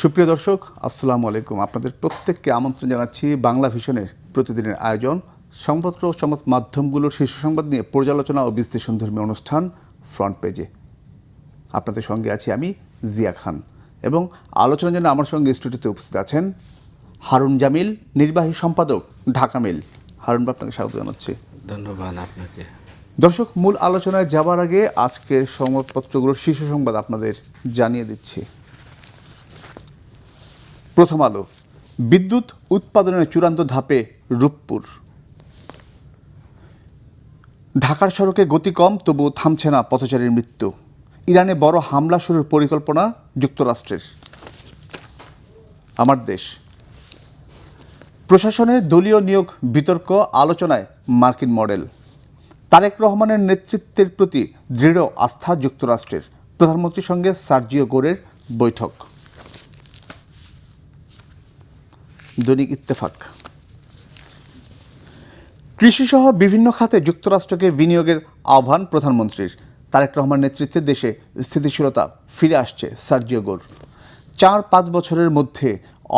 সুপ্রিয় দর্শক, আসসালামু আলাইকুম। আপনাদের প্রত্যেককে আমন্ত্রণ জানাচ্ছি বাংলা ভিশনের প্রতিদিনের আয়োজন সংবাদপত্র ও সংবাদ মাধ্যমগুলোর শীর্ষ সংবাদ নিয়ে পর্যালোচনা ও বিশ্লেষণধর্মী অনুষ্ঠান ফ্রন্ট পেজে। আপনাদের সঙ্গে আছি আমি জিয়া খান এবং আলোচনার জন্য আমার সঙ্গে স্টুডিওতে উপস্থিত আছেন হারুন জামিল, নির্বাহী সম্পাদক, ঢাকা মেইল। হারুন, আপনাকে স্বাগত জানাচ্ছি। ধন্যবাদ আপনাকে। দর্শক, মূল আলোচনায় যাবার আগে আজকের সংবাদপত্রগুলোর শীর্ষ সংবাদ আপনাদের জানিয়ে দিচ্ছি। প্রথম আলো, বিদ্যুৎ উৎপাদনের চূড়ান্ত ধাপে রূপপুর। ঢাকার সড়কে গতি কম, তবুও থামছে না পথচারীর মৃত্যু। ইরানে বড় হামলা শুরুর পরিকল্পনা যুক্তরাষ্ট্রের। আমার দেশ, প্রশাসনে দলীয় নিয়োগ বিতর্ক, আলোচনায় মার্কিন মডেল। তারেক রহমানের নেতৃত্বের প্রতি দৃঢ় আস্থা যুক্তরাষ্ট্রের। প্রধানমন্ত্রীর সঙ্গে সার্জিও গোরের বৈঠক। দৈনিক ইত্তেফাক, কৃষিসহ বিভিন্ন খাতে যুক্তরাষ্ট্রকে বিনিয়োগের আহ্বান প্রধানমন্ত্রীর। তারেক রহমান নেতৃত্বে দেশে স্থিতিশীলতা ফিরে আসছে, সার্জিও গোর। 4-5 বছরের মধ্যে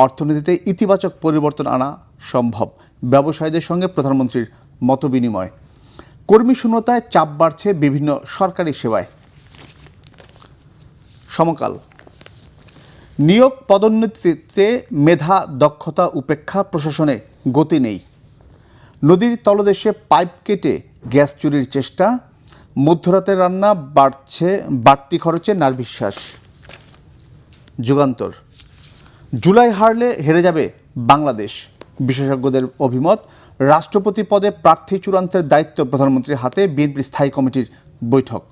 অর্থনীতিতে ইতিবাচক পরিবর্তন আনা সম্ভব, ব্যবসায়ীদের সঙ্গে প্রধানমন্ত্রীর মতবিনিময়। কর্মী শূন্যতায় চাপ বাড়ছে বিভিন্ন সরকারি সেবায়। সমকাল, নিয়োগ পদোন্নতিতে মেধা দক্ষতা উপেক্ষা, প্রশাসনে গতি নেই। নদীর তলদেশে পাইপ কেটে গ্যাস চুরির চেষ্টা, মধ্যরাতের রান্না বাড়তি খরচে নারবিশ্বাস। যুগান্তর, জুলাই হারলে হেরে যাবে বাংলাদেশ, বিশেষজ্ঞদের অভিমত। রাষ্ট্রপতি পদে প্রার্থী চূড়ান্তের দায়িত্ব প্রধানমন্ত্রীর হাতে, বিএনপির স্থায়ী কমিটির বৈঠক।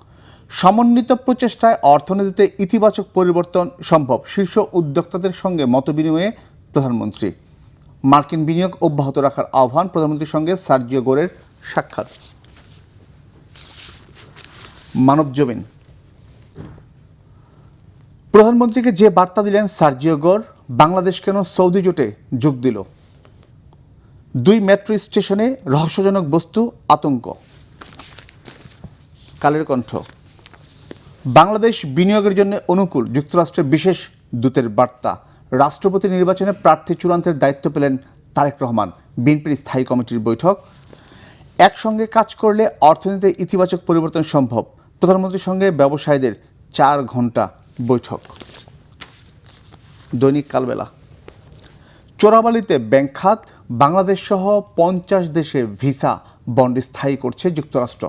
সমন্বিত প্রচেষ্টায় অর্থনীতিতে ইতিবাচক পরিবর্তন সম্ভব, শীর্ষ উদ্যোক্তাদের সঙ্গে মতবিনিময়ে প্রধানমন্ত্রী। মার্কিন বিনিয়োগ অব্যাহত রাখার আহ্বান, প্রধানমন্ত্রীর সঙ্গে সার্জিও গোরের সাক্ষাৎ। মানবজমিন, প্রধানমন্ত্রীকে যে বার্তা দিলেন সার্জিও গোর, বাংলাদেশ কেন সৌদি জোটে যোগ দিল। 2 মেট্রো স্টেশনে রহস্যজনক বস্তু, আতঙ্ক। কালের কণ্ঠ, বাংলাদেশ বিনিয়োগের জন্য অনুকূল, যুক্তরাষ্ট্রের বিশেষ দূতের বার্তা। রাষ্ট্রপতি নির্বাচনে প্রার্থী চূড়ান্তের দায়িত্ব পেলেন তারেক রহমান, বিএনপির স্থায়ী কমিটির বৈঠক। একসঙ্গে কাজ করলে অর্থনীতিতে ইতিবাচক পরিবর্তন সম্ভব, প্রধানমন্ত্রীর সঙ্গে ব্যবসায়ীদের 4 ঘন্টা বৈঠক। দৈনিক কালবেলা, চোরাবালিতে ব্যাংক খাত, বাংলাদেশ সহ 50 দেশে ভিসা বন্ড স্থায়ী করছে যুক্তরাষ্ট্র।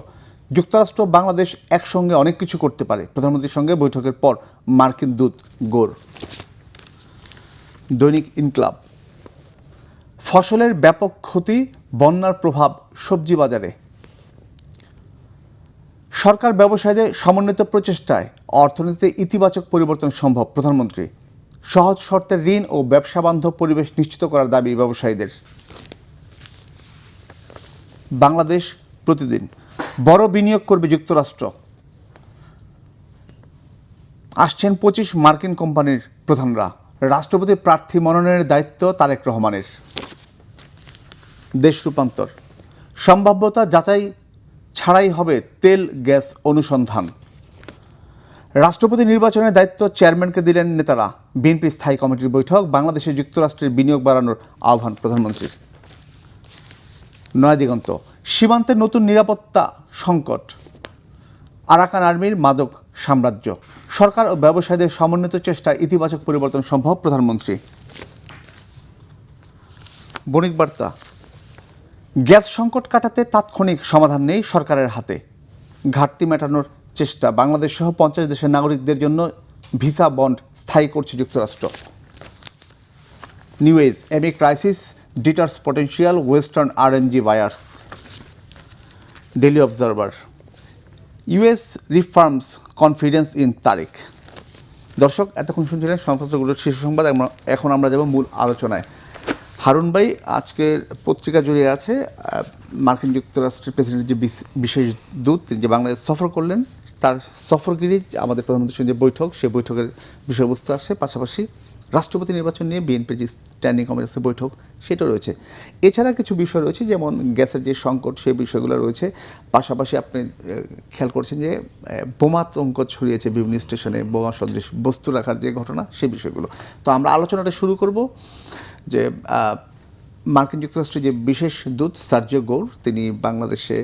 যুক্তরাষ্ট্র বাংলাদেশ একসঙ্গে অনেক কিছু করতে পারে, প্রধানমন্ত্রীর সঙ্গে বৈঠকের পর মার্কিন দূত গোর। দৈনিক ইনকলাব, ফসলের ব্যাপক ক্ষতি, বন্যার প্রভাব সবজি বাজারে। সরকার ব্যবসায়ীদের সমন্বিত প্রচেষ্টায় অর্থনীতিতে ইতিবাচক পরিবর্তন সম্ভব, প্রধানমন্ত্রী। সহজ শর্তের ঋণ ও ব্যবসা বান্ধব পরিবেশ নিশ্চিত করার দাবি ব্যবসায়ীদের। বাংলাদেশ প্রতিদিন, বড় বিনিয়োগ করবে যুক্তরাষ্ট্র। আসছেন 25 মার্কিন কোম্পানির প্রধানরা। রাষ্ট্রপতি প্রার্থী মনোনয়নের দায়িত্ব তারেক রহমানের। দেশ রূপান্তর, সম্ভাব্যতা যাচাই ছাড়াই হবে তেল গ্যাস অনুসন্ধান। রাষ্ট্রপতি নির্বাচনের দায়িত্ব চেয়ারম্যানকে দিলেন নেতারা, বিএনপি স্থায়ী কমিটির বৈঠক। বাংলাদেশে যুক্তরাষ্ট্রের বিনিয়োগ বাড়ানোর আহ্বান প্রধানমন্ত্রীর। নয়াদিগন্ত, সীমান্তে নতুন নিরাপত্তা সংকট, আরাকান আর্মির মাদক সাম্রাজ্য। সরকার ও ব্যবসায়ীদের সমন্বিত চেষ্টায় ইতিবাচক পরিবর্তন সম্ভব, প্রধানমন্ত্রী। বণিক বার্তা, গ্যাস সংকট কাটাতে তাৎক্ষণিক সমাধান নেই সরকারের হাতে, ঘাটতি মেটানোর চেষ্টা। বাংলাদেশ সহ 50 দেশের নাগরিকদের জন্য ভিসা বন্ড স্থায়ী করছে যুক্তরাষ্ট্র। New age, amid crisis deters potential western RMG buyers. Daily observer, US reforms confidence in Tarique. দর্শক, এতক্ষণ শুনছিলেন সংবাদপত্রগুলোর শীর্ষ সংবাদ। এখন আমরা যাব মূল আলোচনায়। হারুন ভাই, আজকের পত্রিকা জুড়ে আছে মার্কিন যুক্তরাষ্ট্রের প্রেসিডেন্টের যে বিশেষ দূত, তিনি যে বাংলাদেশ সফর করলেন, তার সফরগিরি, আমাদের প্রধানমন্ত্রীর সঙ্গে বৈঠক, সেই বৈঠকের বিষয়বস্তু আসছে। পাশাপাশি রাষ্ট্রপতি নির্বাচন নিয়ে বিএনপির যে স্ট্যান্ডিং কমিটির বৈঠক সেটা রয়েছে। এছাড়া কিছু বিষয় রয়েছে, যেমন গ্যাসের যে সংকট, সেই বিষয়গুলো রয়েছে। পাশাপাশি আপনি খেয়াল করছেন যে বোমা আতঙ্ক ছড়িয়েছে বিভিন্ন স্টেশনে, বোমা সদৃশ বস্তু রাখার যে ঘটনা, সেই বিষয়গুলো। তো আমরা আলোচনাটা শুরু করব যে মার্কিন যুক্তরাষ্ট্রের যে বিশেষ দূত সার্জিও গৌর, তিনি বাংলাদেশে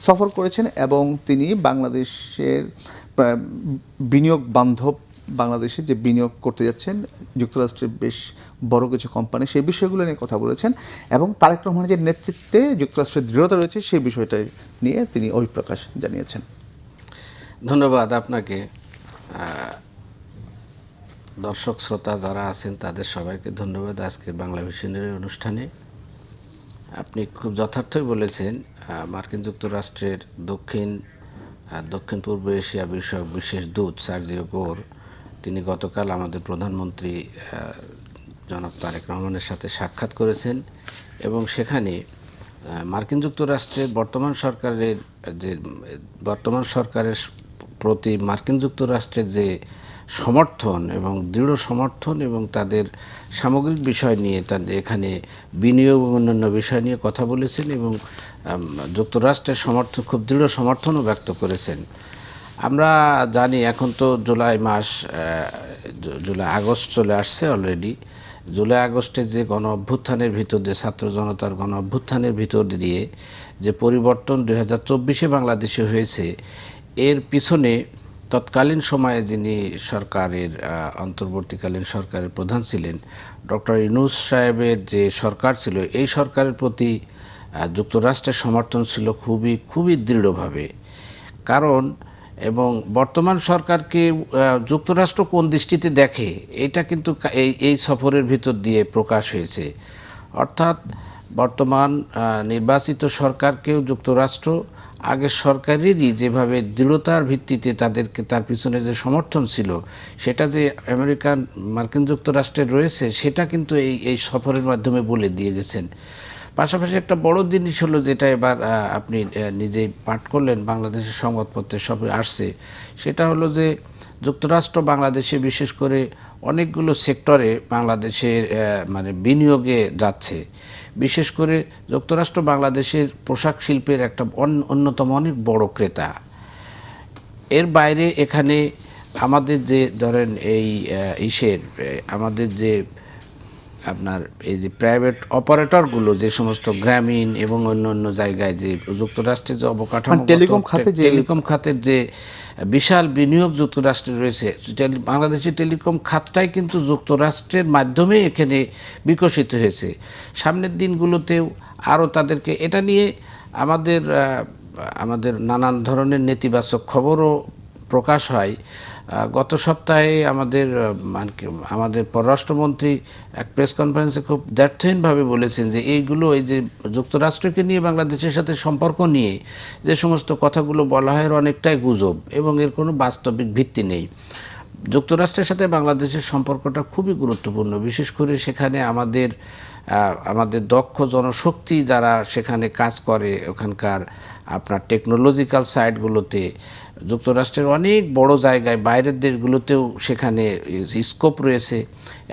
সফর করেছেন এবং তিনি বাংলাদেশের বিনিয়োগ বান্ধব, বাংলাদেশে যে বিনিয়োগ করতে যাচ্ছেন যুক্তরাষ্ট্রের বেশ বড় কিছু কোম্পানি, সেই বিষয়গুলো নিয়ে কথা বলেছেন এবং তারেক রহমানের যে নেতৃত্বে যুক্তরাষ্ট্রের দৃঢ়তা রয়েছে সেই বিষয়টা নিয়ে তিনি অভিপ্রকাশ জানিয়েছেন। ধন্যবাদ আপনাকে। দর্শক শ্রোতা যারা আছেন তাদের সবাইকে ধন্যবাদ আজকের বাংলা ভিশনের অনুষ্ঠানে। আপনি খুব যথার্থই বলেছেন, মার্কিন যুক্তরাষ্ট্রের দক্ষিণ পূর্ব এশিয়া বিষয়ক বিশেষ দূত সার্জিও গৌর, তিনি গতকাল আমাদের প্রধানমন্ত্রী জনাব তারেক রহমানের সাথে সাক্ষাৎ করেছেন এবং সেখানে মার্কিন যুক্তরাষ্ট্রের বর্তমান সরকারের প্রতি মার্কিন যুক্তরাষ্ট্রের যে সমর্থন এবং দৃঢ় সমর্থন এবং তাদের সামগ্রিক বিষয় নিয়ে, তাদের এখানে বিনিয়োগ এবং অন্যান্য বিষয় নিয়ে কথা বলেছেন এবং যুক্তরাষ্ট্রের খুব দৃঢ় সমর্থনও ব্যক্ত করেছেন। আমরা জানি এখন তো জুলাই আগস্ট চলে আসছে অলরেডি। জুলাই আগস্টে যে গণ অভ্যুত্থানের ভিতর দিয়ে, ছাত্র জনতার গণ অভ্যুত্থানের ভিতর দিয়ে যে পরিবর্তন 2024-এ বাংলাদেশে হয়েছে, এর পিছনে তৎকালীন সময়ে যিনি অন্তর্বর্তীকালীন সরকারের প্রধান ছিলেন ডক্টর ইউনূস সাহেবের যে সরকার ছিল, এই সরকারের প্রতি যুক্তরাষ্ট্রের সমর্থন ছিল খুবই দৃঢ়ভাবে। কারণ এবং বর্তমান সরকারকে যুক্তরাষ্ট্র কোন দৃষ্টিতে দেখে, এটা কিন্তু এই সফরের ভিতর দিয়ে প্রকাশ হয়েছে। অর্থাৎ বর্তমান নির্বাচিত সরকারকেও যুক্তরাষ্ট্র আগের সরকারেরই যেভাবে দৃঢ়তার ভিত্তিতে তার পিছনে যে সমর্থন ছিল, সেটা যে মার্কিন যুক্তরাষ্ট্রের রয়েছে, সেটা কিন্তু এই সফরের মাধ্যমে বলে দিয়ে গেছেন। পাশাপাশি একটা বড় জিনিস হলো, যেটা এবার আপনি নিজেই পাঠ করলেন, বাংলাদেশের সংবাদপত্রে সবে আসছে, সেটা হলো যে যুক্তরাষ্ট্র বাংলাদেশে বিশেষ করে অনেকগুলো সেক্টরে বাংলাদেশের বিনিয়োগে যাচ্ছে। বিশেষ করে যুক্তরাষ্ট্র বাংলাদেশের পোশাক শিল্পের একটা অন্যতম অনেক বড় ক্রেতা। এর বাইরে এখানে আমাদের যে ধরেন আমাদের যে আপনার এই যে প্রাইভেট অপারেটরগুলো, যে সমস্ত গ্রামীণ এবং অন্য জায়গায় যে যুক্তরাষ্ট্রের যে অবকাঠামো, টেলিকম খাতের যে বিশাল বিনিয়োগ যুক্তরাষ্ট্রে রয়েছে, বাংলাদেশের টেলিকম খাতটাই কিন্তু যুক্তরাষ্ট্রের মাধ্যমে এখানে বিকশিত হয়েছে। সামনের দিনগুলোতেও আরও তাদেরকে এটা নিয়ে আমাদের নানান ধরনের নেতিবাচক খবরও প্রকাশ হয়। গত সপ্তাহে আমাদের পররাষ্ট্রমন্ত্রী এক প্রেস কনফারেন্সে খুব দ্ব্যর্থহীনভাবে বলেছেন যে এই যে যুক্তরাষ্ট্রকে নিয়ে বাংলাদেশের সাথে সম্পর্ক নিয়ে যে সমস্ত কথাগুলো বলা হয়, এর অনেকটাই গুজব এবং এর কোনো বাস্তবিক ভিত্তি নেই। যুক্তরাষ্ট্রের সাথে বাংলাদেশের সম্পর্কটা খুবই গুরুত্বপূর্ণ। বিশেষ করে সেখানে আমাদের দক্ষ জনশক্তি যারা সেখানে কাজ করে, ওখানকার আপনার টেকনোলজিক্যাল সাইটগুলোতে যুক্তরাষ্ট্রের অনেক বড় জায়গায়, বাইরের দেশগুলোতেও সেখানে স্কোপ রয়েছে।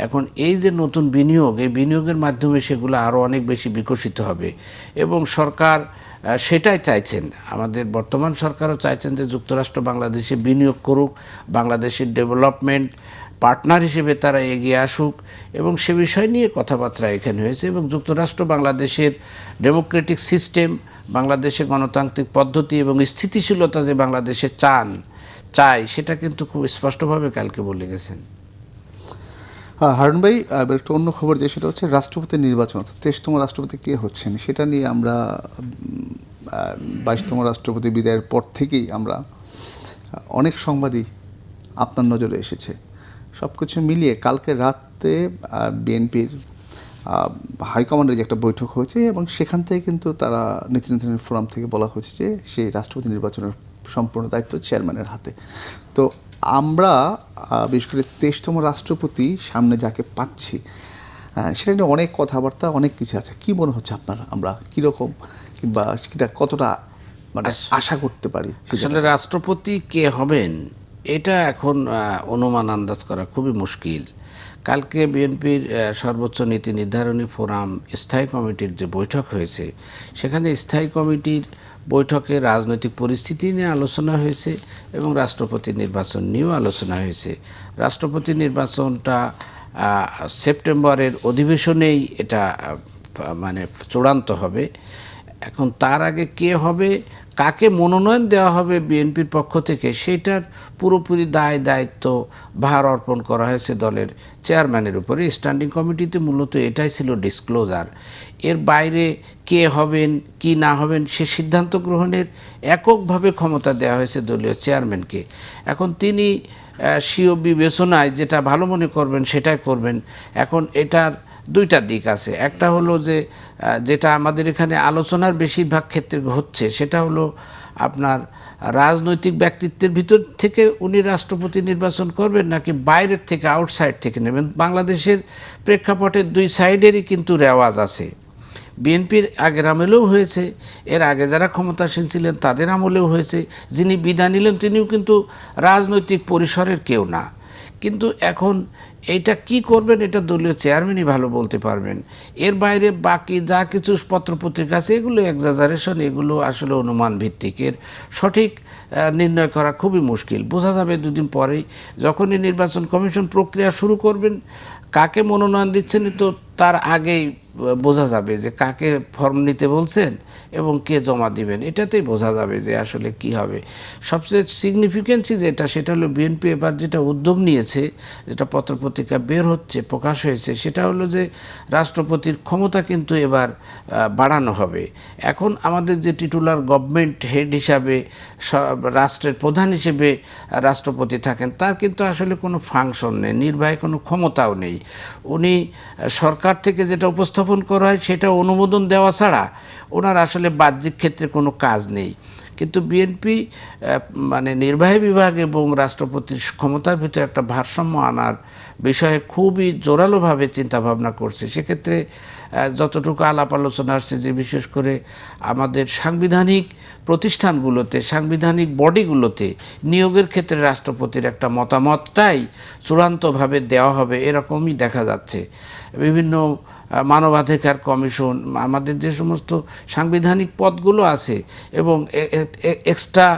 এখন এই যে নতুন বিনিয়োগ, এই বিনিয়োগের মাধ্যমে সেগুলো আরও অনেক বেশি বিকশিত হবে এবং সরকার সেটাই চাইছেন। আমাদের বর্তমান সরকারও চাইছেন যে যুক্তরাষ্ট্র বাংলাদেশে বিনিয়োগ করুক, বাংলাদেশের ডেভেলপমেন্ট পার্টনার হিসেবে তারা এগিয়ে আসুক এবং সে বিষয় নিয়ে কথাবার্তা এখানে হয়েছে। এবং যুক্তরাষ্ট্র বাংলাদেশের ডেমোক্রেটিক সিস্টেম, বাংলাদেশে গণতান্ত্রিক পদ্ধতি এবং স্থিতিশীলতা যে বাংলাদেশে চায়, সেটা কিন্তু খুব স্পষ্টভাবে কালকে বলে গেছেন। হারুন ভাই, একটা অন্য খবর যে সেটা হচ্ছে রাষ্ট্রপতি নির্বাচন, 23তম রাষ্ট্রপতি কে হচ্ছেন সেটা নিয়ে আমরা 22তম রাষ্ট্রপতি বিদায়ের পর থেকেই আমরা অনেক সংবাদই আপনার নজরে এসেছে। সব কিছু মিলিয়ে কালকে রাতে বিএনপির হাইকমান্ডের যে একটা বৈঠক হয়েছে এবং সেখান থেকে কিন্তু তারা নীতি নির্ধারণী ফোরাম থেকে বলা হয়েছে যে সেই রাষ্ট্রপতি নির্বাচনের সম্পূর্ণ দায়িত্ব চেয়ারম্যানের হাতে। তো আমরা বিশেষ করে 23তম রাষ্ট্রপতি সামনে যাকে পাচ্ছি, সেটা নিয়ে অনেক কথাবার্তা, অনেক কিছু আছে। কি মনে হচ্ছে আপনার, আমরা কীরকম কিংবা সেটা কতটা আশা করতে পারি? আসলে রাষ্ট্রপতি কে হবেন এটা এখন অনুমান আন্দাজ করা খুবই মুশকিল। কালকে বিএনপির সর্বোচ্চ নীতি নির্ধারণী ফোরাম স্থায়ী কমিটির যে বৈঠক হয়েছে, সেখানে স্থায়ী কমিটির বৈঠকে রাজনৈতিক পরিস্থিতি নিয়ে আলোচনা হয়েছে এবং রাষ্ট্রপতি নির্বাচন নিয়েও আলোচনা হয়েছে। রাষ্ট্রপতি নির্বাচনটা সেপ্টেম্বরের অধিবেশনেই এটা মানে চূড়ান্ত হবে। এখন তার আগে কে হবে, কাকে মনোনয়ন দেওয়া হবে বিএনপির পক্ষ থেকে, সেটার পুরোপুরি দায়িত্ব ভার অর্পণ করা হয়েছে দলের চেয়ারম্যানের উপরে। স্ট্যান্ডিং কমিটিতে মূলত এটাই ছিল ডিসক্লোজার। এর বাইরে কে হবেন কি না হবেন সে সিদ্ধান্ত গ্রহণের এককভাবে ক্ষমতা দেওয়া হয়েছে দলীয় চেয়ারম্যানকে। এখন তিনি স্বীয় বিবেচনায় যেটা ভালো মনে করবেন সেটাই করবেন। এখন এটার দুইটা দিক আছে। একটা হলো যে যেটা আমাদের এখানে আলোচনার বেশিরভাগ ক্ষেত্রে হচ্ছে, সেটা হলো আপনার রাজনৈতিক ব্যক্তিত্বের ভিতর থেকে উনি রাষ্ট্রপতি নির্বাচন করবেন নাকি বাইরের থেকে আউটসাইড থেকে নেবেন। বাংলাদেশের প্রেক্ষাপটের দুই সাইডেরই কিন্তু রেওয়াজ আছে। বিএনপির আগের আমলেও হয়েছে, এর আগে যারা ক্ষমতাসীন ছিলেন তাদের আমলেও হয়েছে। যিনি বিদায় নিলেন তিনিও কিন্তু রাজনৈতিক পরিসরের কেউ না। কিন্তু এখন এইটা কি করবেন এটা দলীয় চেয়ারম্যানই ভালো বলতে পারবেন। এর বাইরে বাকি যা কিছু পত্রপত্রিকা আছে এগুলো এক্সাজারেশন, এগুলো আসলে অনুমান ভিত্তিক। এর সঠিক নির্ণয় করা খুবই মুশকিল। বোঝা যাবে দুদিন পরেই, যখনই নির্বাচন কমিশন প্রক্রিয়া শুরু করবেন, কাকে মনোনয়ন দিচ্ছেন তো তার আগেই বোঝা যাবে যে কাকে ফর্ম নিতে বলছেন এবং কে জমা দিবেন। এটাতেই বোঝা যাবে যে আসলে কি হবে। সবচেয়ে সিগনিফিকেন্টলি যেটা, সেটা হলো বিএনপি এবার যেটা উদ্যোগ নিয়েছে, যেটা পত্রপত্রিকা বের হচ্ছে, প্রকাশ হয়েছে, সেটা হলো যে রাষ্ট্রপতির ক্ষমতা কিন্তু এবার বাড়ানো হবে। এখন আমাদের যে টিটুলার গভর্নমেন্ট হেড হিসাবে, রাষ্ট্রের প্রধান হিসেবে রাষ্ট্রপতি থাকেন, তার কিন্তু আসলে কোনো ফাংশন নেই, নির্বাহী কোনো ক্ষমতাও নেই। উনি সরকার থেকে যেটা উপস্থাপন করা হয় সেটা অনুমোদন দেওয়া ছাড়া ওনার আসলে বাহ্যিক ক্ষেত্রে কোনো কাজ নেই। কিন্তু বিএনপি মানে নির্বাহী বিভাগ এবং রাষ্ট্রপতির ক্ষমতার ভিতরে একটা ভারসাম্য আনার বিষয়ে খুবই জোরালোভাবে চিন্তাভাবনা করছে। সেক্ষেত্রে যতটুকু আলাপ আলোচনা আসছে যে বিশেষ করে আমাদের সাংবিধানিক প্রতিষ্ঠানগুলোতে, সাংবিধানিক বডিগুলোতে নিয়োগের ক্ষেত্রে রাষ্ট্রপতির একটা মতামতটাই চূড়ান্তভাবে দেওয়া হবে এরকমই দেখা যাচ্ছে। বিভিন্ন মানবাধিকার কমিশন, আমাদের যে সমস্ত সাংবিধানিক পদগুলো আছে এবং এক্সট্রা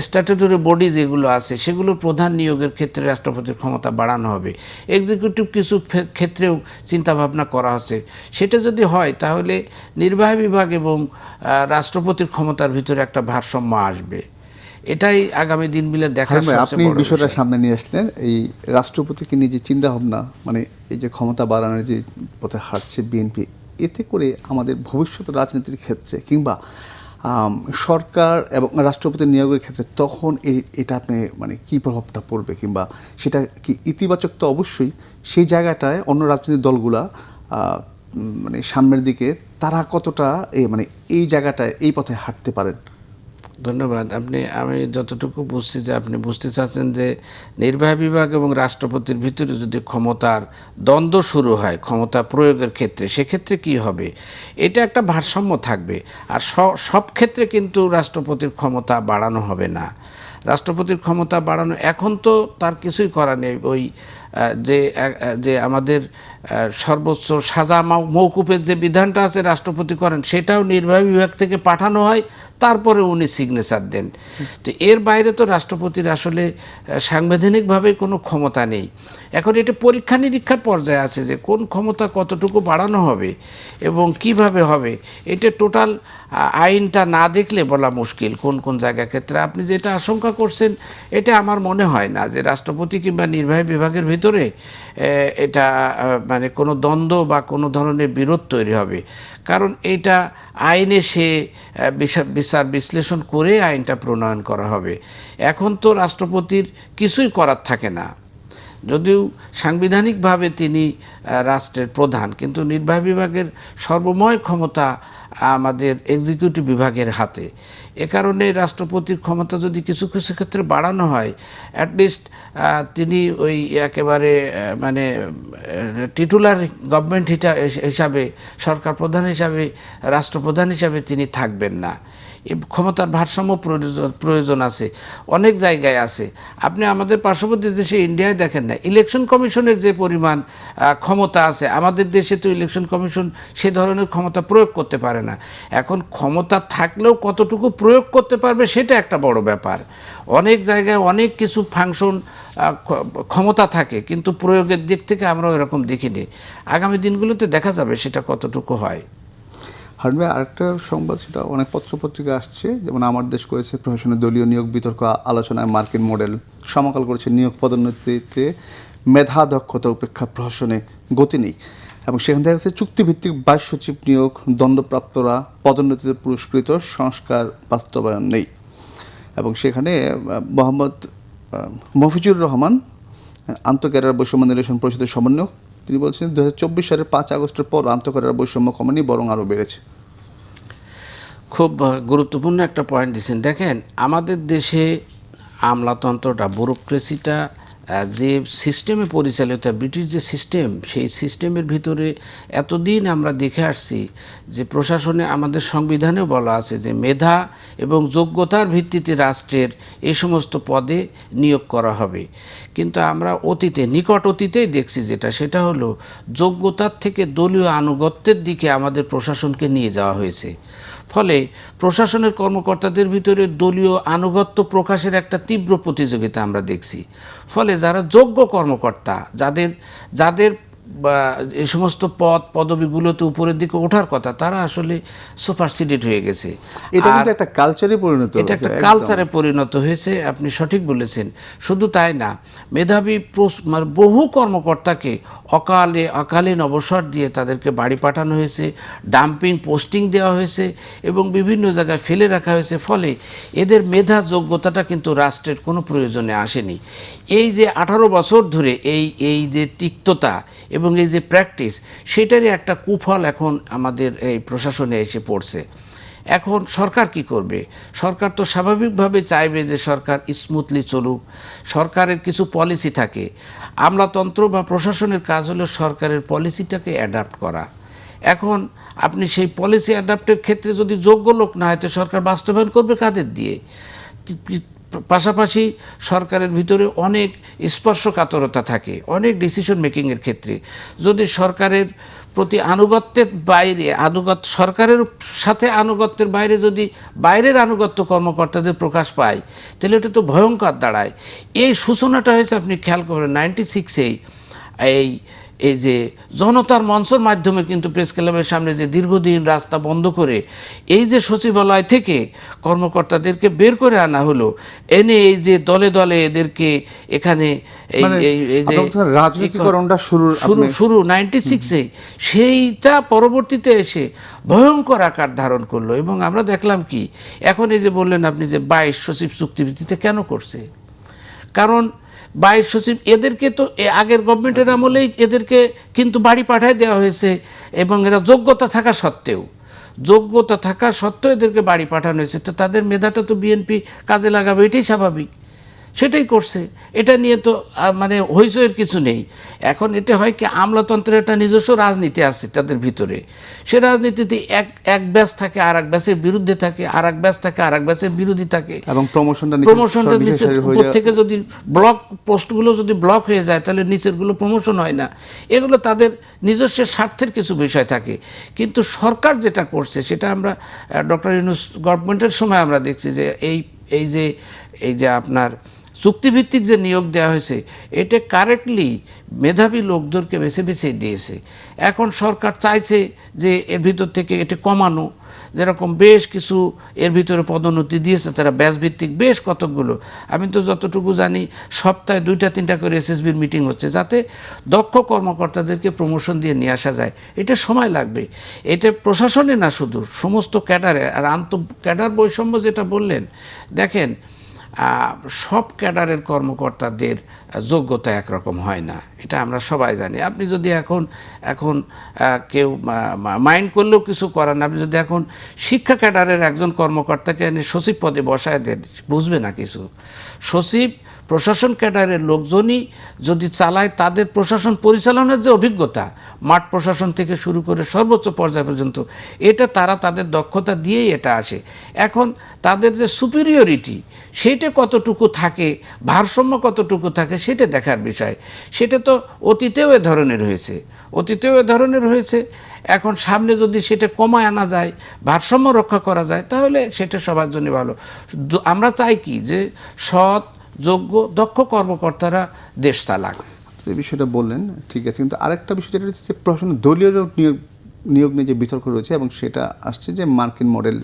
স্ট্যাটুটরি বডি যেগুলো আছে সেগুলোর প্রধান নিয়োগের ক্ষেত্রে রাষ্ট্রপতির ক্ষমতা বাড়ানো হবে। এক্সিকিউটিভ কিছু ক্ষেত্রেও চিন্তাভাবনা করা হচ্ছে। সেটা যদি হয় তাহলে নির্বাহী বিভাগ এবং রাষ্ট্রপতির ক্ষমতার ভিতরে একটা ভারসাম্য আসবে। এটাই আগামী দিনগুলো দেখার আপনি বিষয়টা সামনে নিয়ে আসলেন। এই রাষ্ট্রপতিকে নিয়ে যে চিন্তাভাবনা, মানে এই যে ক্ষমতা বাড়ানোর যে পথে হাঁটছে বিএনপি, এতে করে আমাদের ভবিষ্যৎ রাজনীতির ক্ষেত্রে কিংবা সরকার এবং রাষ্ট্রপতি নিয়োগের ক্ষেত্রে তখন এটা আপনি মানে কী প্রভাবটা পড়বে, কিংবা সেটা কি ইতিবাচক? তো অবশ্যই সেই জায়গাটায় অন্য রাজনৈতিক দলগুলা মানে সামনের দিকে তারা কতটা মানে এই জায়গাটায় এই পথে হাঁটতে পারেন? ধন্যবাদ। আমি যতটুকু বুঝছি যে আপনি বুঝতে চাচ্ছেন যে নির্বাহী বিভাগ এবং রাষ্ট্রপতির ভিতরে যদি ক্ষমতার দ্বন্দ্ব শুরু হয় ক্ষমতা প্রয়োগের ক্ষেত্রে, সেক্ষেত্রে কি হবে। এটা একটা ভারসাম্য থাকবে। আর সব ক্ষেত্রে কিন্তু রাষ্ট্রপতির ক্ষমতা বাড়ানো হবে না। রাষ্ট্রপতির ক্ষমতা বাড়ানো এখন তো তার কিছুই করা নেই। ওই যে আমাদের সর্বোচ্চ সাজা মওকুফের যে বিধানটা আছে রাষ্ট্রপতি করেন, সেটাও নির্বাহী বিভাগ থেকে পাঠানো হয়, তারপরে উনি সিগনেচার দেন। তো এর বাইরে তো রাষ্ট্রপতির আসলে সাংবিধানিকভাবে কোনো ক্ষমতা নেই। এখন এটা পরীক্ষা নিরীক্ষার পর্যায়ে আছে যে কোন ক্ষমতা কতটুকু বাড়ানো হবে এবং কিভাবে হবে। এটা টোটাল আইনটা না দেখলে বলা মুশকিল কোন কোন জায়গা ক্ষেত্রে। আপনি যেটা আশঙ্কা করছেন এটা আমার মনে হয় না যে রাষ্ট্রপতি কিংবা নির্বাহী বিভাগের ভিতরে এটা মানে কোনো দ্বন্দ্ব বা কোনো ধরনের বিরোধ তৈরি হবে। কারণ এটা আইনে সে বিচার বিশ্লেষণ করে আইনটা প্রণয়ন করা হবে। এখন তো রাষ্ট্রপতির কিছুই করার থাকে না, যদিও সাংবিধানিকভাবে তিনি রাষ্ট্রের প্রধান, কিন্তু নির্বাহী বিভাগের সর্বময় ক্ষমতা আমাদের এক্সিকিউটিভ বিভাগের হাতে। এ কারণে রাষ্ট্রপতির ক্ষমতা যদি কিছু কিছু ক্ষেত্রে বাড়ানো হয়, অ্যাটলিস্ট তিনি ওই একেবারে মানে টিটুলার গভর্নমেন্ট হিসাবে, সরকার প্রধান হিসাবে, রাষ্ট্রপ্রধান হিসাবে তিনি থাকবেন না। ক্ষমতার ভারসাম্য প্রয়োজন আছে, অনেক জায়গায় আছে। আপনি আমাদের পার্শ্ববর্তী দেশে ইন্ডিয়ায় দেখেন না, ইলেকশন কমিশনের যে পরিমাণ ক্ষমতা আছে, আমাদের দেশে তো ইলেকশন কমিশন সে ধরনের ক্ষমতা প্রয়োগ করতে পারে না। এখন ক্ষমতা থাকলেও কতটুকু প্রয়োগ করতে পারবে সেটা একটা বড় ব্যাপার। অনেক জায়গায় অনেক কিছু ফাংশন ক্ষমতা থাকে, কিন্তু প্রয়োগের দিক থেকে আমরা এরকম দেখিনি। আগামী দিনগুলোতে দেখা যাবে সেটা কতটুকু হয়। হারুন ভাই, আরেকটা সংবাদ, সেটা অনেক পত্রপত্রিকা আসছে, যেমন আমার দেশ করেছে প্রশাসনে দলীয় নিয়োগ বিতর্ক আলোচনায় মার্কিন মডেল সমকাল করেছে নিয়োগ পদোন্নতিতে মেধা দক্ষতা উপেক্ষা প্রশাসনে গতি নেই, এবং সেখান থেকে আছে চুক্তিভিত্তিক ভাইস সচিব নিয়োগ, দণ্ডপ্রাপ্তরা পদোন্নতিতে পুরস্কৃত, সংস্কার বাস্তবায়ন নেই। এবং সেখানে মোহাম্মদ মফিজুর রহমান, আন্তঃক্যাডার বৈষম্য নিরসন পরিষদের সমন্বয়ক, তিনি বলছেন 2024 সালের 5 আগস্টের পর আন্তঃক্যাডার বৈষম্য কমেনি, বরং আরও বেড়েছে। খুব গুরুত্বপূর্ণ একটা পয়েন্ট দিচ্ছেন। দেখেন, আমাদের দেশে আমলাতন্ত্রটা, ব্যুরোক্রেসিটা যে সিস্টেমে পরিচালিত, ব্রিটিশ যে সিস্টেম, সেই সিস্টেমের ভিতরে এতদিন আমরা দেখে আসছি যে প্রশাসনে, আমাদের সংবিধানেও বলা আছে যে মেধা এবং যোগ্যতার ভিত্তিতে রাষ্ট্রের এই সমস্ত পদে নিয়োগ করা হবে। কিন্তু আমরা নিকট অতীতেই দেখছি সেটা হলো যোগ্যতার থেকে দলীয় আনুগত্যের দিকে আমাদের প্রশাসনকে নিয়ে যাওয়া হয়েছে। ফলে প্রশাসনের কর্মকর্তাদের ভিতরে দলীয় আনুগত্য প্রকাশের একটা তীব্র প্রতিযোগিতা আমরা দেখছি। ফলে যারা যোগ্য কর্মকর্তা, যাদের এই সমস্ত পদবিগুলোতে উপরের দিকে ওঠার কথা, তারা আসলে সুপারসিডেড হয়ে গেছে। এটা কিন্তু একটা কালচারে পরিণত হয়েছে। এটা একটা কালচারে পরিণত হয়েছে, আপনি সঠিক বলেছেন। শুধু তাই না, মেধাবী বহু কর্মকর্তাকে অকালীন অবসর দিয়ে তাদেরকে বাড়ি পাঠানো হয়েছে, ডাম্পিং পোস্টিং দেওয়া হয়েছে এবং বিভিন্ন জায়গায় ফেলে রাখা হয়েছে। ফলে এদের মেধা যোগ্যতাটা কিন্তু রাষ্ট্রের কোনো প্রয়োজনে আসেনি। এই যে 18 বছর ধরে এই যে তিক্ততা এবং এই যে প্র্যাকটিস, সেটারই একটা কুফল এখন আমাদের এই প্রশাসনে এসে পড়ছে। এখন সরকার কি করবে? সরকার তো স্বাভাবিকভাবে চাইবে যে সরকার স্মুথলি চলুক, সরকারের কিছু পলিসি থাকে। আমলাতন্ত্র বা প্রশাসনের কাজ হলো সরকারের পলিসিটাকে অ্যাডাপ্ট করা। এখন আপনি সেই পলিসি অ্যাডাপ্টের ক্ষেত্রে যদি যোগ্য লোক না হয়, তো সরকার বাস্তবায়ন করবে কাদের দিয়ে? পাশাপাশি সরকারের ভিতরে অনেক স্পর্শকাতরতা থাকে, অনেক ডিসিশন মেকিংয়ের ক্ষেত্রে। যদি সরকারের প্রতি আনুগত্যের বাইরে, সরকারের সাথে আনুগত্যের বাইরে যদি বাইরের আনুগত্য কর্মকর্তাদের প্রকাশ পায়, তাহলে এটা তো ভয়ঙ্কর দাঁড়ায়। এই সূচনাটা হয়েছে, আপনি খেয়াল করবেন, 96-এই এই যে জনতার মঞ্চের মাধ্যমে কিন্তু প্রেস ক্লাবের সামনে যে দীর্ঘদিন রাস্তা বন্ধ করে এই যে সচিবালয় থেকে কর্মকর্তাদেরকে বের করে আনা হলো, এনে এই যে দলে দলে এদেরকে এখানে রাজনীতিকরণটা শুরু 96-এ, সেইটা পরবর্তীতে এসে ভয়ঙ্কর আকার ধারণ করলো। এবং আমরা দেখলাম কি, এখন এই যে বললেন আপনি যে 22 সচিব চুক্তিভিত্তিতে কেন করছে? কারণ 22 সচিব, এদেরকে তো আগের গভর্নমেন্টের আমলেই এদেরকে কিন্তু বাড়ি পাঠায় দেওয়া হয়েছে, এবং এরা যোগ্যতা থাকা সত্ত্বেও এদেরকে বাড়ি পাঠানো হয়েছে। তো তাদের মেধাটা তো বিএনপি কাজে লাগাবে, এটাই স্বাভাবিক, সেটাই করছে। এটা নিয়ে তো মানে হইচইয়ের কিছু নেই। এখন এটা হয় কি, আমলাতন্ত্রের একটা নিজস্ব রাজনীতি আছে তাদের ভিতরে। সে রাজনীতিতে এক ব্যাচ থাকে আর এক ব্যাচের বিরুদ্ধে থাকে, আর এক ব্যাচ থাকে আর এক ব্যাচের বিরোধী থাকে, এবং প্রমোশনটা নিচের উপর থেকে যদি পোস্টগুলো যদি ব্লক হয়ে যায়, তাহলে নিচেরগুলো প্রমোশন হয় না। এগুলো তাদের নিজস্ব স্বার্থের কিছু বিষয় থাকে। কিন্তু সরকার যেটা করছে, সেটা আমরা ডক্টর ইউনূস গভর্নমেন্টের সময় আমরা দেখছি যে এই যে আপনার চুক্তিভিত্তিক যে নিয়োগ দেওয়া হয়েছে, এটা কারেক্টলি মেধাবী লোকদেরকে বেছে বেছে দিয়েছে। এখন সরকার চাইছে যে এর ভিতর থেকে এটা কমানো, যেরকম বেশ কিছু এর ভিতরে পদোন্নতি দিয়েছে তারা, ব্যাচভিত্তিক বেশ কতকগুলো। আমি তো যতটুকু জানি সপ্তাহে 2-3টা করে এসএসবির মিটিং হচ্ছে, যাতে দক্ষ কর্মকর্তাদেরকে প্রমোশন দিয়ে নিয়ে আসা যায়। এটা সময় লাগবে। এটা প্রশাসনে না, শুধু সমস্ত ক্যাডারে। আর ক্যাডার বৈষম্য যেটা বললেন, দেখেন, সব ক্যাডারের কর্মকর্তাদের যোগ্যতা একরকম হয় না, এটা আমরা সবাই জানি। আপনি যদি এখন কেউ মাইন্ড করলেও কিছু করেন, আপনি যদি এখন শিক্ষা ক্যাডারের একজন কর্মকর্তাকে এনে সচিব পদে বসায় দেন, বুঝবে না কিছু। সচিব প্রশাসন ক্যাডারের লোকজনই যদি চালায়, তাদের প্রশাসন পরিচালনার যে অভিজ্ঞতা মাঠ প্রশাসন থেকে শুরু করে সর্বোচ্চ পর্যায় পর্যন্ত, এটা তারা তাদের দক্ষতা দিয়েই এটা আসে। এখন তাদের যে সুপিরিয়রিটি সেইটা কতটুকু থাকে, ভারসাম্য কতটুকু থাকে, সেটা দেখার বিষয়। সেটা তো অতীতেও এ ধরনের হয়েছে। এখন সামনে যদি সেটা কমায় আনা যায়, ভারসাম্য রক্ষা করা যায়, তাহলে সেটা সবার জন্য ভালো। আমরা চাই কি যে সৎ, যোগ্য, দক্ষ কর্মকর্তারা দেশ চালাক। যে বিষয়টা বললেন ঠিক আছে, কিন্তু আরেকটা বিষয় যেটা হচ্ছে যে প্রশাসন দলীয় নিয়োগ নিয়ে যে বিতর্ক রয়েছে, এবং সেটা আসছে যে মার্কিন মডেল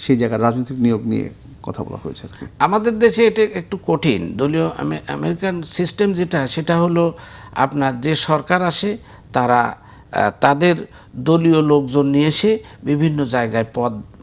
সেই জায়গার রাজনৈতিক নিয়োগ নিয়ে কথা বলা হয়েছে আর কি। আমাদের দেশে এটা একটু কঠিন। দলীয় আমেরিকান সিস্টেম সেটা হলো আপনার যে সরকার আসে তারা তাদের দলীয় লোকজন নিয়ে এসে বিভিন্ন জায়গায়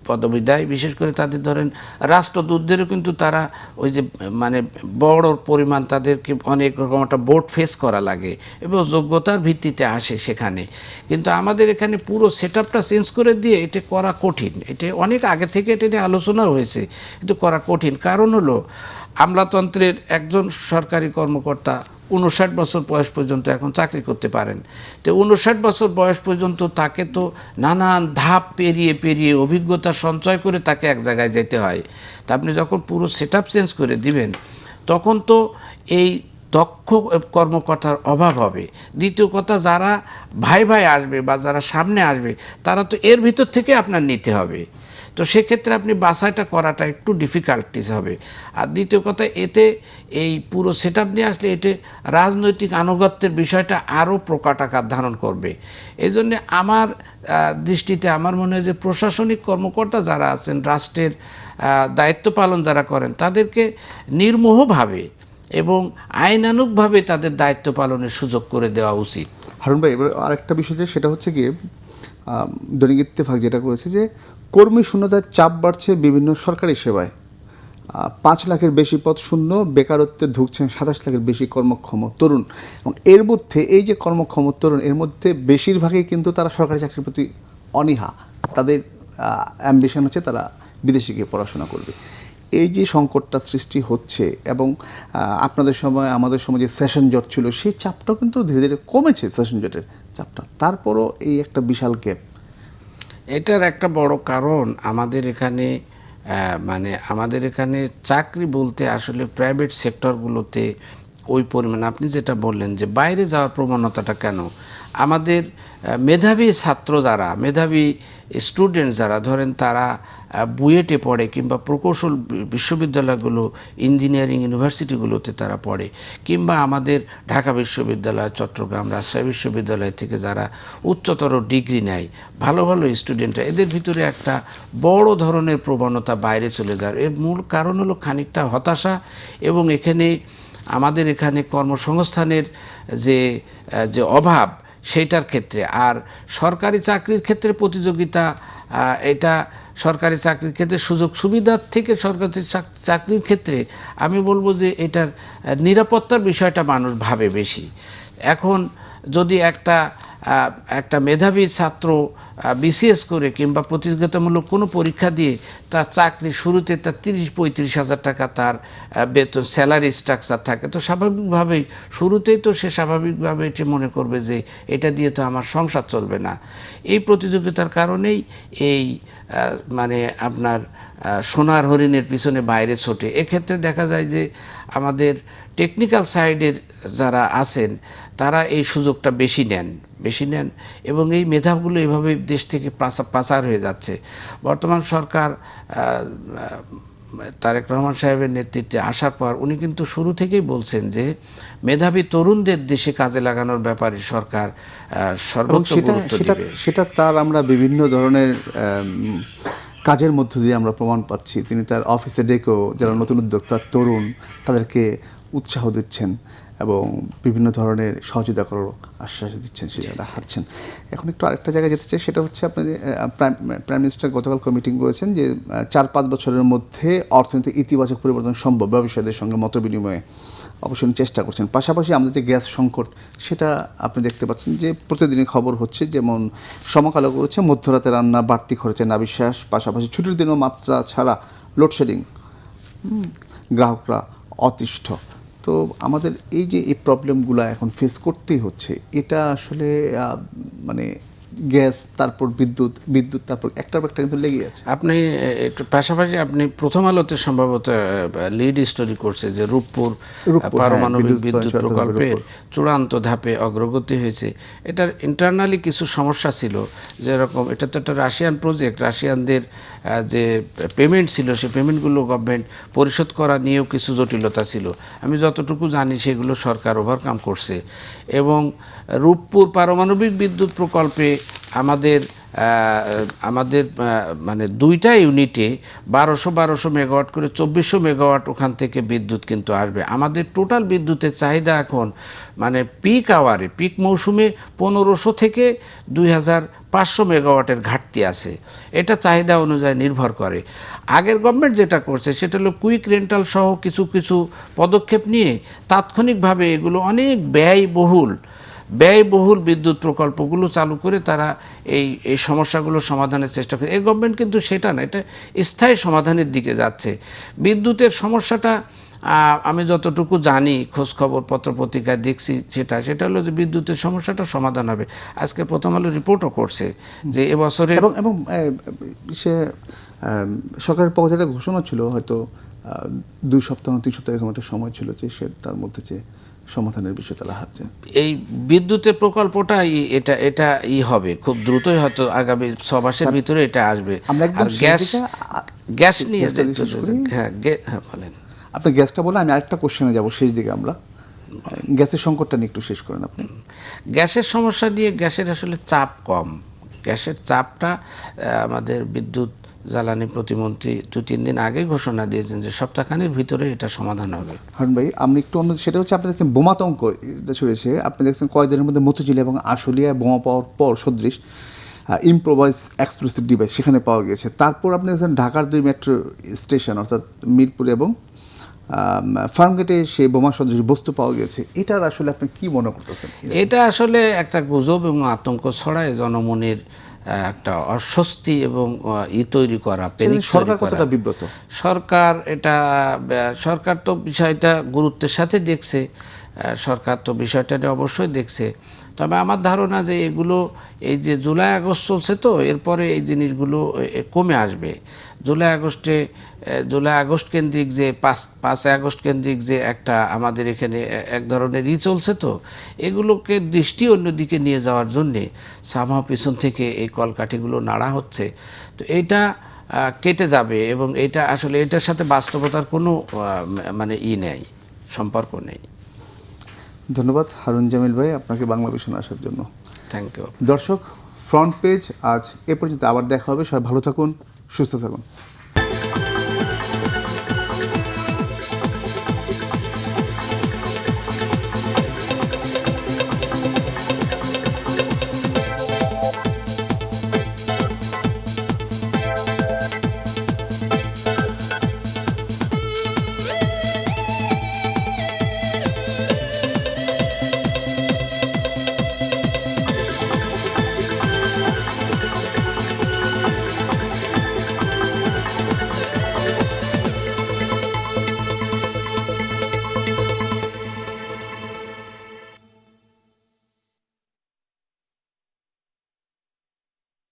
পদবি দেয়। বিশেষ করে তাদের ধরেন রাষ্ট্রদূতদেরও কিন্তু তারা ওই যে মানে বড় পরিমাণ তাদেরকে অনেক রকম একটা বোর্ড ফেস করা লাগে এবং যোগ্যতার ভিত্তিতে আসে সেখানে। কিন্তু আমাদের এখানে পুরো সেটআপটা চেঞ্জ করে দিয়ে এটা করা কঠিন। এটা অনেক আগে থেকে এটা নিয়ে আলোচনা হয়েছে, কিন্তু করা কঠিন। কারণ হলো আমলাতন্ত্রের একজন সরকারি কর্মকর্তা 59 বছর বয়স পর্যন্ত এখন চাকরি করতে পারেন। তো 59 বছর বয়স পর্যন্ত তাকে তো নানান ধাপ পেরিয়ে অভিজ্ঞতা সঞ্চয় করে তাকে এক জায়গায় যেতে হয়। তা আপনি যখন পুরো সেটআপ চেঞ্জ করে দিবেন, তখন তো এই দক্ষ কর্মকর্তার অভাব হবে। দ্বিতীয় কথা, যারা ভাই আসবে বা যারা সামনে আসবে, তারা তো এর ভিতর থেকে আপনার নিতে হবে। তো সেক্ষেত্রে আপনি বাছাইটা করাটা একটু ডিফিকাল্টিস হবে। আর দ্বিতীয় কথা, এতে এই পুরো সেটআপ নিয়ে আসলে এতে রাজনৈতিক আনুগত্যের বিষয়টা আরও প্রকট আকার ধারণ করবে। এই জন্যে আমার দৃষ্টিতে আমার মনে হয় যে প্রশাসনিক কর্মকর্তা যারা আছেন, রাষ্ট্রের দায়িত্ব পালন যারা করেন, তাদেরকে নির্মোহভাবে এবং আইনানুগভাবে তাদের দায়িত্ব পালনের সুযোগ করে দেওয়া উচিত। হারুন ভাই, এবার আরেকটা বিষয় যে সেটা হচ্ছে গিয়ে দৈনিক ইত্তেফাক যেটা করেছে যে কর্মী শূন্যতার চাপ বাড়ছে বিভিন্ন সরকারি সেবায়, 5 লাখের বেশি পদ শূন্য, বেকারত্বে ঢুকছেন 27 লাখের বেশি কর্মক্ষম তরুণ। এবং এর মধ্যে এই যে কর্মক্ষম তরুণ, এর মধ্যে বেশিরভাগই কিন্তু তারা সরকারি চাকরির প্রতি অনীহা, তাদের অ্যাম্বিশন হচ্ছে তারা বিদেশে গিয়ে পড়াশোনা করবে। এই যে সংকটটা সৃষ্টি হচ্ছে, এবং আপনাদের সময় আমাদের সময় যে সেশন জট ছিল, সেই চাপটাও কিন্তু ধীরে ধীরে কমেছে, সেশন জটের চাপটা। তারপরও এই একটা বিশাল গ্যাপ। এটার একটা বড় কারণ আমাদের এখানে আমাদের এখানে চাকরি বলতে আসলে প্রাইভেট সেক্টরগুলোতে ওই পরিমাণ, আপনি যেটা বললেন যে বাইরে যাওয়ার প্রবণতাটা কেন, আমাদের মেধাবী ছাত্র যারা, মেধাবী স্টুডেন্ট যারা ধরেন তারা বুয়েটে পড়ে কিংবা প্রকৌশল বিশ্ববিদ্যালয়গুলো, ইঞ্জিনিয়ারিং ইউনিভার্সিটিগুলোতে তারা পড়ে, কিংবা আমাদের ঢাকা বিশ্ববিদ্যালয়, চট্টগ্রাম, রাজশাহী বিশ্ববিদ্যালয় থেকে যারা উচ্চতর ডিগ্রি নেয়, ভালো স্টুডেন্টরা, এদের ভিতরে একটা বড় ধরনের প্রবণতা বাইরে চলে যাওয়ার। এর মূল কারণ হলো খানিকটা হতাশা, এবং আমাদের এখানে কর্মসংস্থানের যে অভাব সেইটার ক্ষেত্রে। আর সরকারি চাকরির ক্ষেত্রে প্রতিযোগিতা, এটা সরকারি চাকরির ক্ষেত্রে সুযোগ সুবিধার থেকে সরকারি চাকরির ক্ষেত্রে আমি বলবো যে এটার নিরাপত্তার বিষয়টা মানুষ ভাবে বেশি। এখন যদি একটা মেধাবী ছাত্র বিসিএস করে কিংবা প্রতিযোগিতামূলক কোনো পরীক্ষা দিয়ে তার চাকরি শুরুতে তার 30-35 হাজার টাকা তার বেতন, স্যালারি স্ট্রাকচার থাকে, তো স্বাভাবিকভাবেই শুরুতেই তো সে স্বাভাবিকভাবে এটি মনে করবে যে এটা দিয়ে তো আমার সংসার চলবে না। এই প্রতিযোগিতার কারণেই এই আপনার সোনার হরিণের পিছনে বাইরে ছোটে। এক্ষেত্রে দেখা যায় যে আমাদের টেকনিক্যাল সাইডের যারা আছেন তারা এই সুযোগটা বেশি নেন এবং এই মেধাগুলো এভাবে দেশ থেকে পাচার হয়ে যাচ্ছে। বর্তমান সরকার তারেক রহমান সাহেবের নেতৃত্বে আসার পর উনি কিন্তু শুরু থেকেই বলছেন যে মেধাবী তরুণদের দেশে কাজে লাগানোর ব্যাপারে সরকার সর্বোচ্চ গুরুত্ব দেবে। সেটা তার আমরা বিভিন্ন ধরনের কাজের মধ্য দিয়ে আমরা প্রমাণ পাচ্ছি। তিনি তার অফিসে ডেকেও যারা নতুন উদ্যোক্তা, তরুণ, তাদেরকে উৎসাহ দিচ্ছেন এবং বিভিন্ন ধরনের সহযোগিতা করার আশ্বাস দিচ্ছেন, সেটা হারছেন। এখন একটু আরেকটা জায়গায় যেতে চাই, সেটা হচ্ছে আপনাদের প্রাইম মিনিস্টার গতকাল মিটিং করেছেন যে 4-5 বছরের মধ্যে অর্থনৈতিক ইতিবাচক পরিবর্তন সম্ভব, ব্যবসায়ীদের সঙ্গে মত বিনিময়ে অবশ্যই চেষ্টা করছেন। পাশাপাশি আমাদের যে গ্যাস সংকট, সেটা আপনি দেখতে পাচ্ছেন যে প্রতিদিনই খবর হচ্ছে, যেমন সমকালো করেছে মধ্যরাতে রান্না, বাড়তি খরচে নাবিশ্বাস, পাশাপাশি ছুটির দিনও মাত্রা ছাড়া লোডশেডিং, গ্রাহকরা অতিষ্ঠ। তো আমাদের এই যে এই প্রবলেমগুলো এখন ফেস করতেই হচ্ছে, এটা আসলে মানে গ্যাস, তারপর বিদ্যুৎ তারপর একটার পর একটা কিন্তু লেগে আছে। আপনি একটু পাশাপাশি আপনি প্রথম আলোতে সম্ভবত লিড স্টোরি করছে যে রূপপুর পারমাণবিক বিদ্যুৎ প্রকল্পের চূড়ান্ত ধাপে অগ্রগতি হয়েছে। এটার ইন্টারনালি কিছু সমস্যা ছিল, যেরকম এটা তো একটা রাশিয়ান প্রজেক্ট, রাশিয়ানদের যে পেমেন্ট ছিল সেই পেমেন্টগুলো গভর্নমেন্ট পরিশোধ করা নিয়েও কিছু জটিলতা ছিল। আমি যতটুকু জানি সেগুলো সরকার ওভারকাম করছে। এবং রূপপুর পারমাণবিক বিদ্যুৎ প্রকল্পে আমাদের মানে দুইটা ইউনিটে 1200 মেগাওয়াট করে 2400 মেগাওয়াট ওখান থেকে বিদ্যুৎ কিন্তু আসবে। আমাদের টোটাল বিদ্যুতের চাহিদা এখন মানে পিক আওয়ারে, পিক মৌসুমে 1500 থেকে 2500 মেগাওয়াটের ঘাটতি আছে। এটা চাহিদা অনুযায়ী নির্ভর করে। আগের গভর্নমেন্ট যেটা করছে সেটা হলো কুইক রেন্টাল সহ কিছু কিছু পদক্ষেপ নিয়ে তাৎক্ষণিকভাবে এগুলো অনেক ব্যয়বহুল বিদ্যুৎ প্রকল্পগুলো চালু করে তারা এই সমস্যাগুলো সমাধানের চেষ্টা করে। এই গভর্নমেন্ট কিন্তু সেটা না, এটা স্থায়ী সমাধানের দিকে যাচ্ছে। বিদ্যুতের সমস্যাটা আমি যতটুকু জানি, খোঁজখবর পত্রপত্রিকায় দেখছি, সেটা হলো যে বিদ্যুতের সমস্যাটা সমাধান হবে। আজকে প্রথম আলো রিপোর্টও করছে যে এবছরে এবং সে সরকারের পক্ষ থেকে ঘোষণা ছিল হয়তো 2 সপ্তাহ 3 সপ্তাহ এরকম একটা সময় ছিল যে সে তার মধ্যে যে সমাধানের বিষয় তারা হাঁটছে। এই বিদ্যুতের প্রকল্পটা এটা হবে খুব দ্রুতই, হয়তো আগামী 6 মাসের ভিতরে এটা আসবে। আর গ্যাস নিয়ে হ্যাঁ বলেন। আপনি গ্যাসটা বলে আমি আরেকটা কোশ্চেনে যাব শেষ দিকে। আমরা গ্যাসের সংকটটা নিয়ে একটু শেষ করেন আপনি। গ্যাসের সমস্যা নিয়ে, গ্যাসের আসলে চাপ কম। গ্যাসের চাপটা আমাদের বিদ্যুৎ জ্বালানি প্রতিমন্ত্রী 2-3 দিন আগে ঘোষণা দিয়েছেন যে সপ্তাহখানেক ভিতরে এটা সমাধান হবে। হারুন ভাই, আমি একটু অন্য, সেটা হচ্ছে আপনি দেখছেন বোমাতঙ্ক ছড়িয়েছে। আপনি দেখছেন কয়েকদিনের মধ্যে মতিঝিল এবং আশুলিয়ায় বোমা পাওয়ার পর সদৃশ ইম্প্রোভাইজ এক্সপ্লোসিভ ডিভাইস সেখানে পাওয়া গেছে। তারপর আপনি দেখছেন ঢাকার 2 মেট্রো স্টেশন অর্থাৎ মিরপুর এবং ফার্মগেটে সেই বোমা সদৃশ বস্তু পাওয়া গেছে। এটার আসলে আপনি কি মনে করতেছেন? এটা আসলে একটা গুজব এবং আতঙ্ক ছড়ায়, জনমনের একটা অস্বস্তি এবং তৈরি করা, সরকার কতটা বিব্রত? সরকার তো বিষয়টা গুরুত্বের সাথে দেখছে, সরকার তো বিষয়টা অবশ্যই দেখছে। তবে আমার ধারণা যে এগুলো, এই যে জুলাই আগস্ট চলছে, তো এরপরে এই জিনিসগুলো কমে আসবে। জুলাই আগস্ট কেন্দ্রিক যে 5 আগস্ট কেন্দ্রিক যে একটা আমাদের এখানে এক ধরনের চলছে, তো এগুলোকে দৃষ্টি অন্যদিকে নিয়ে যাওয়ার জন্যে সামহাও পিছন থেকে এই কলকাঠিগুলো নাড়া হচ্ছে। তো এইটা কেটে যাবে এবং এটা আসলে এটার সাথে বাস্তবতার কোনো মানে নেই, সম্পর্ক নেই। ধন্যবাদ হারুন জামিল ভাই আপনাকে বাংলা ভিশনে আসার জন্য। Thank you. দর্শক, ফ্রন্ট পেজ আজ এ পর্যন্ত, আবার দেখা হবে। সবাই ভালো থাকুন, সুস্থ থাকুন।